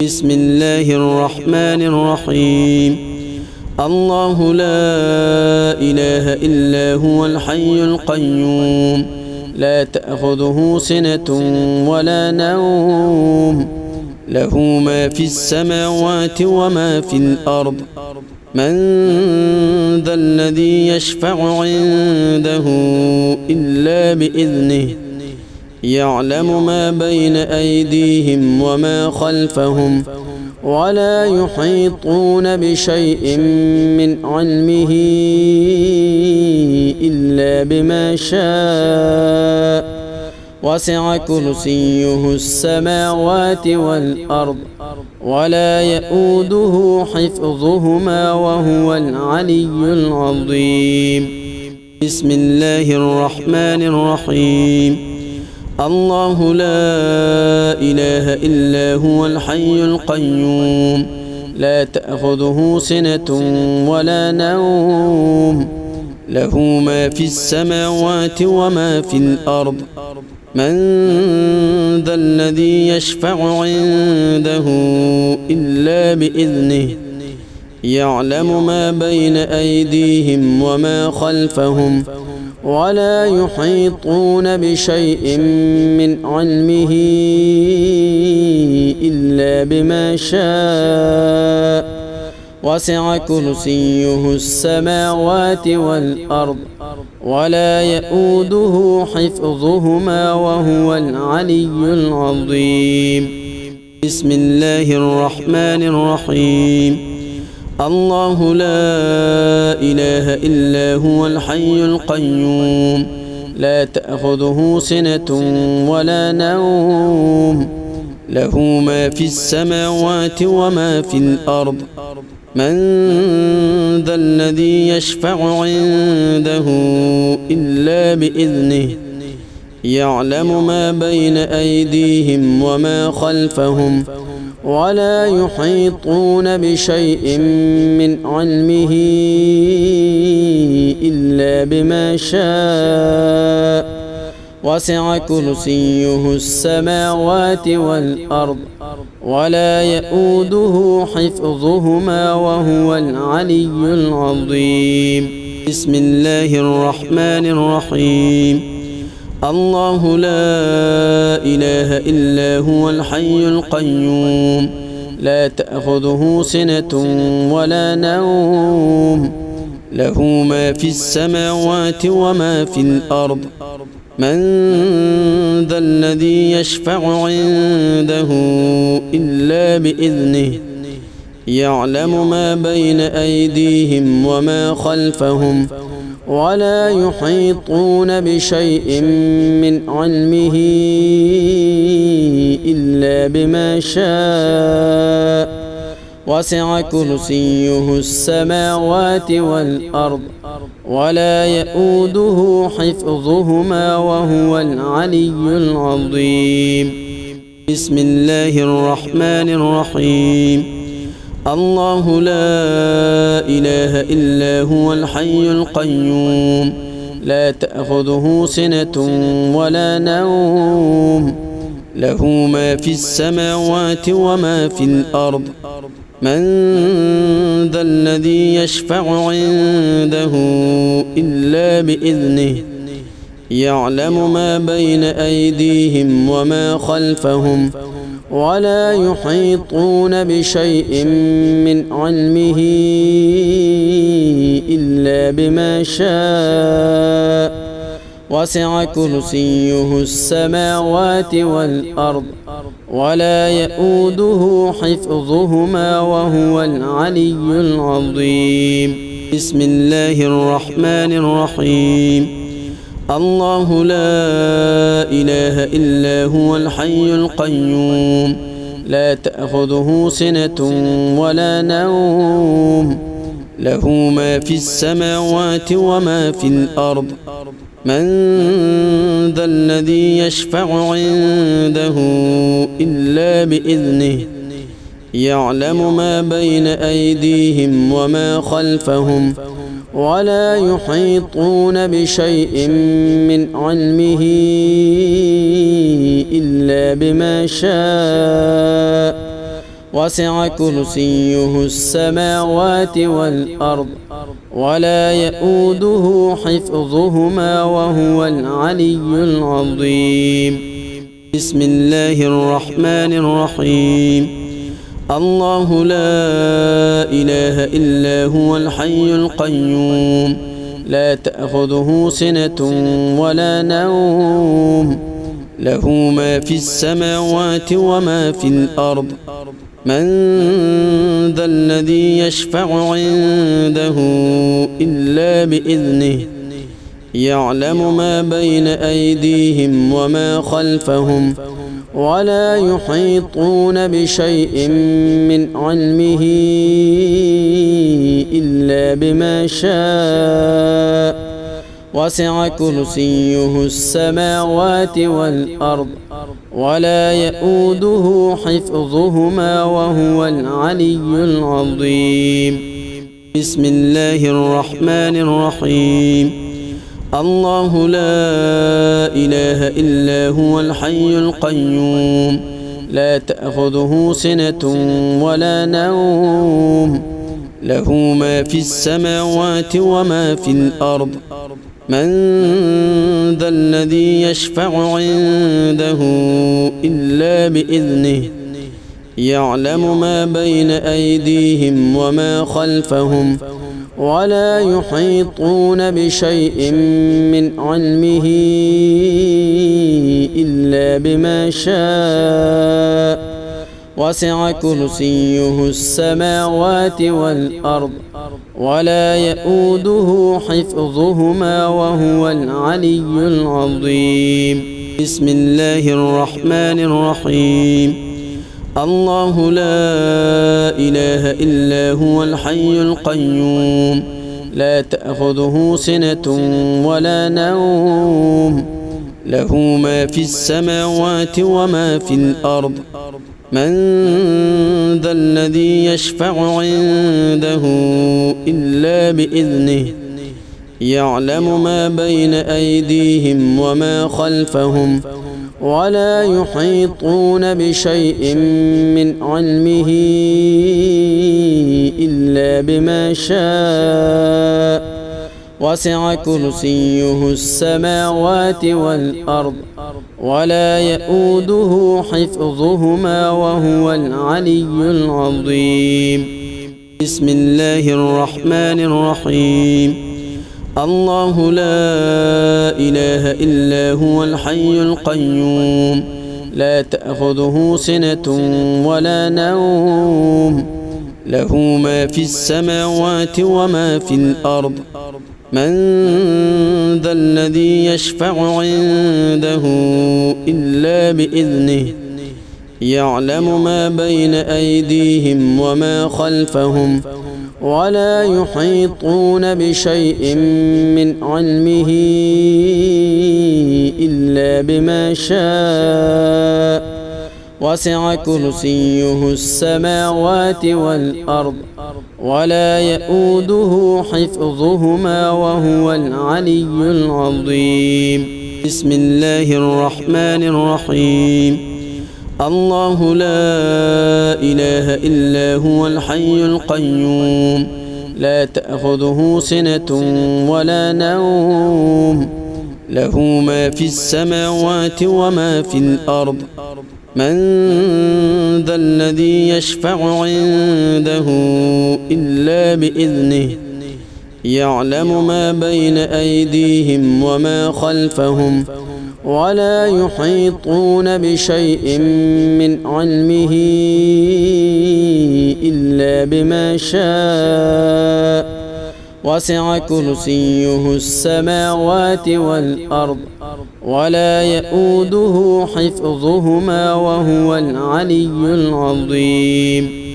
بسم الله الرحمن الرحيم. الله لا إله إلا هو الحي القيوم، لا تأخذه سنة ولا نوم، له ما في السماوات وما في الأرض. من ذا الذي يشفع عنده إلا بإذنه، يعلم ما بين أيديهم وما خلفهم، ولا يحيطون بشيء من علمه إلا بما شاء. وسع كرسيه السماوات والأرض، ولا يؤوده حفظهما وهو العلي العظيم. بسم الله الرحمن الرحيم. الله لا إله إلا هو الحي القيوم، لا تأخذه سنة ولا نوم، له ما في السماوات وما في الأرض. من ذا الذي يشفع عنده إلا بإذنه، يعلم ما بين أيديهم وما خلفهم، ولا يحيطون بشيء من علمه إلا بما شاء. وسع كرسيه السماوات والأرض، ولا يؤوده حفظهما وهو العلي العظيم. بسم الله الرحمن الرحيم. الله لا إله إلا هو الحي القيوم، لا تأخذه سنة ولا نوم، له ما في السماوات وما في الأرض. من ذا الذي يشفع عنده إلا بإذنه، يعلم ما بين أيديهم وما خلفهم، ولا يحيطون بشيء من علمه إلا بما شاء. وسع كرسيه السماوات والأرض، ولا يؤوده حفظهما وهو العلي العظيم. بسم الله الرحمن الرحيم. الله لا إله إلا هو الحي القيوم، لا تأخذه سنة ولا نوم، له ما في السماوات وما في الأرض. من ذا الذي يشفع عنده إلا بإذنه، يعلم ما بين أيديهم وما خلفهم، ولا يحيطون بشيء من علمه إلا بما شاء. وسع كرسيه السماوات والأرض، ولا يؤوده حفظهما وهو العلي العظيم. بسم الله الرحمن الرحيم. الله لا إله إلا هو الحي القيوم، لا تأخذه سنة ولا نوم، له ما في السماوات وما في الأرض. من ذا الذي يشفع عنده إلا بإذنه، يعلم ما بين أيديهم وما خلفهم، ولا يحيطون بشيء من علمه إلا بما شاء. وسع كرسيه السماوات والأرض، ولا يؤوده حفظهما وهو العلي العظيم. بسم الله الرحمن الرحيم. الله لا إله إلا هو الحي القيوم، لا تأخذه سنة ولا نوم، له ما في السماوات وما في الأرض. من ذا الذي يشفع عنده إلا بإذنه، يعلم ما بين أيديهم وما خلفهم، ولا يحيطون بشيء من علمه إلا بما شاء. وسع كرسيه السماوات والأرض ولا يئوده حفظهما وهو العلي العظيم. بسم الله الرحمن الرحيم. الله لا إله إلا هو الحي القيوم لا تأخذه سنة ولا نوم له ما في السماوات وما في الأرض من ذا الذي يشفع عنده إلا بإذنه يعلم ما بين أيديهم وما خلفهم ولا يحيطون بشيء من علمه إلا بما شاء وسع كرسيه السماوات والأرض ولا يئوده حفظهما وهو العلي العظيم. بسم الله الرحمن الرحيم. الله لا إله إلا هو الحي القيوم لا تأخذه سنة ولا نوم له ما في السماوات وما في الأرض من ذا الذي يشفع عنده إلا بإذنه يعلم ما بين أيديهم وما خلفهم ولا يحيطون بشيء من علمه إلا بما شاء وسع كرسيه السماوات والأرض ولا يئوده حفظهما وهو العلي العظيم. بسم الله الرحمن الرحيم. الله لا إله إلا هو الحي القيوم لا تأخذه سنة ولا نوم له ما في السماوات وما في الأرض من ذا الذي يشفع عنده إلا بإذنه يعلم ما بين أيديهم وما خلفهم ولا يحيطون بشيء من علمه إلا بما شاء وسع كرسيه السماوات والأرض ولا يئوده حفظهما وهو العلي العظيم. بسم الله الرحمن الرحيم. الله لا إله إلا هو الحي القيوم لا تأخذه سنة ولا نوم له ما في السماوات وما في الأرض من ذا الذي يشفع عنده إلا بإذنه يعلم ما بين أيديهم وما خلفهم ولا يحيطون بشيء من علمه إلا بما شاء وسع كرسيه السماوات والأرض ولا يئوده حفظهما وهو العلي العظيم. بسم الله الرحمن الرحيم. الله لا إله إلا هو الحي القيوم لا تأخذه سنة ولا نوم له ما في السماوات وما في الأرض من ذا الذي يشفع عنده إلا بإذنه يعلم ما بين أيديهم وما خلفهم ولا يحيطون بشيء من علمه إلا بما شاء وسع كرسيه السماوات والأرض ولا يئوده حفظهما وهو العلي بسم الله الرحمن الرحيم. الله لا إله إلا هو الحي القيوم لا تأخذه سنة ولا نوم له ما في السماوات وما في الأرض من ذا الذي يشفع عنده إلا بإذنه يعلم ما بين أيديهم وما خلفهم ولا يحيطون بشيء من علمه إلا بما شاء وسع كرسيه السماوات والأرض ولا يئوده حفظهما وهو العلي العظيم.